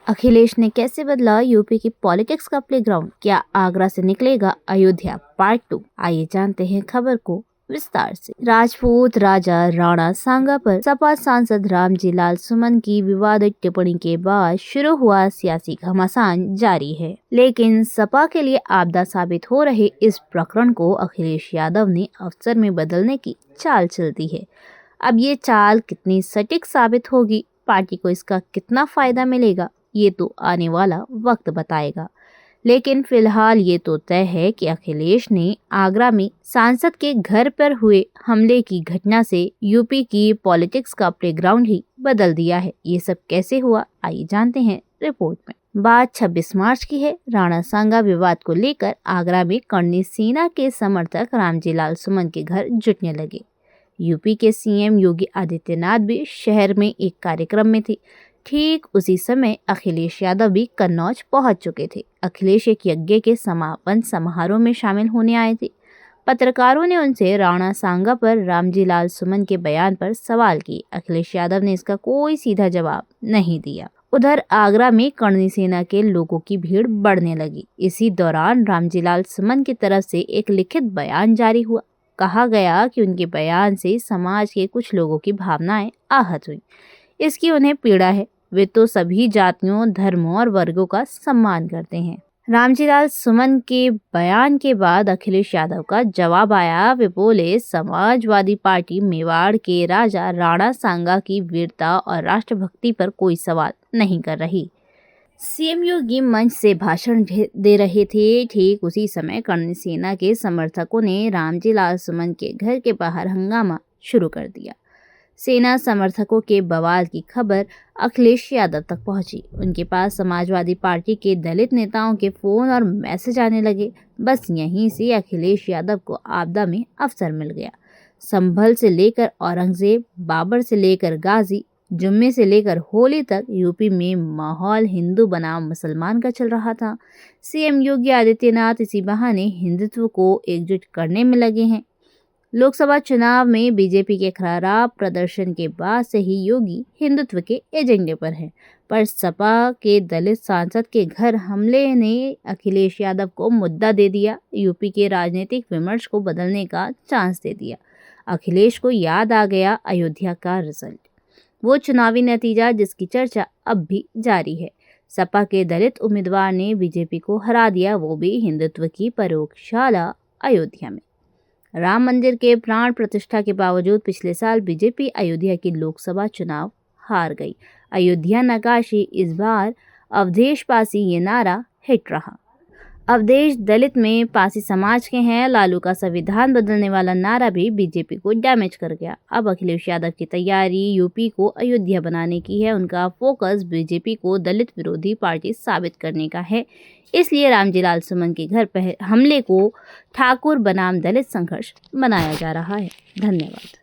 अखिलेश ने कैसे बदला यूपी की पॉलिटिक्स का प्लेग्राउंड? क्या आगरा से निकलेगा अयोध्या पार्ट 2? आइए जानते हैं खबर को विस्तार से। राजपूत राजा राणा सांगा पर सपा सांसद रामजी लाल सुमन की विवादित टिप्पणी के बाद शुरू हुआ सियासी घमासान जारी है, लेकिन सपा के लिए आपदा साबित हो रहे इस प्रकरण को अखिलेश यादव ने अवसर में बदलने की चाल चलती है। अब ये चाल कितनी सटीक साबित होगी, पार्टी को इसका कितना फायदा मिलेगा, ये तो आने वाला वक्त बताएगा। लेकिन फिलहाल ये तो तय है कि अखिलेश ने आगरा में सांसद के घर पर हुए हमले की घटना से यूपी की पॉलिटिक्स का प्लेग्राउंड ही बदल दिया है। ये सब कैसे हुआ, आइए जानते हैं रिपोर्ट में। बात 26 मार्च की है। राणा सांगा विवाद को लेकर आगरा में कर्णी सेना के समर्थक रामजी लाल सुमन के घर जुटने लगे। यूपी के सीएम योगी आदित्यनाथ भी शहर में एक कार्यक्रम में थे। ठीक उसी समय अखिलेश यादव भी कन्नौज पहुंच चुके थे। अखिलेश एक यज्ञ के समापन समारोह में शामिल होने आए थे। पत्रकारों ने उनसे राणा सांगा पर रामजी लाल सुमन के बयान पर सवाल किए। अखिलेश यादव ने इसका कोई सीधा जवाब नहीं दिया। उधर आगरा में कर्णी सेना के लोगों की भीड़ बढ़ने लगी। इसी दौरान रामजी लाल सुमन की तरफ से एक लिखित बयान जारी हुआ। कहा गया कि उनके बयान से समाज के कुछ लोगों की भावनाएं आहत हुई। इसकी उन्हें पीड़ा है। वे तो सभी जातियों, धर्मों और वर्गों का सम्मान करते हैं। रामजी लाल सुमन के बयान के बाद अखिलेश यादव का जवाब आया। वे बोले, समाजवादी पार्टी मेवाड़ के राजा राणा सांगा की वीरता और राष्ट्रभक्ति पर कोई सवाल नहीं कर रही। सीएम योगी मंच से भाषण दे रहे थे। ठीक उसी समय कर्णी सेना के समर्थकों ने रामजी लाल सुमन के घर के बाहर हंगामा शुरू कर दिया। सेना समर्थकों के बवाल की खबर अखिलेश यादव तक पहुंची। उनके पास समाजवादी पार्टी के दलित नेताओं के फोन और मैसेज आने लगे। बस यहीं से अखिलेश यादव को आपदा में अवसर मिल गया। संभल से लेकर औरंगजेब, बाबर से लेकर गाजी, जुम्मे से लेकर होली तक यूपी में माहौल हिंदू बनाम मुसलमान का चल रहा था। सीएम योगी आदित्यनाथ इसी बहाने हिंदुत्व को एकजुट करने में लगे हैं। लोकसभा चुनाव में बीजेपी के खराब प्रदर्शन के बाद से ही योगी हिंदुत्व के एजेंडे पर हैं, पर सपा के दलित सांसद के घर हमले ने अखिलेश यादव को मुद्दा दे दिया। यूपी के राजनीतिक विमर्श को बदलने का चांस दे दिया। अखिलेश को याद आ गया अयोध्या का रिजल्ट, वो चुनावी नतीजा जिसकी चर्चा अब भी जारी है। सपा के दलित उम्मीदवार ने बीजेपी को हरा दिया, वो भी हिंदुत्व की प्रयोगशाला अयोध्या में। राम मंदिर के प्राण प्रतिष्ठा के बावजूद पिछले साल बीजेपी अयोध्या की लोकसभा चुनाव हार गई। अयोध्या नकाशी इस बार अवधेश पासी ये नारा हिट रहा। अवधेश दलित में पासी समाज के हैं। लालू का संविधान बदलने वाला नारा भी बीजेपी को डैमेज कर गया। अब अखिलेश यादव की तैयारी यूपी को अयोध्या बनाने की है। उनका फोकस बीजेपी को दलित विरोधी पार्टी साबित करने का है। इसलिए रामजी लाल सुमन के घर पर हमले को ठाकुर बनाम दलित संघर्ष बनाया जा रहा है। धन्यवाद।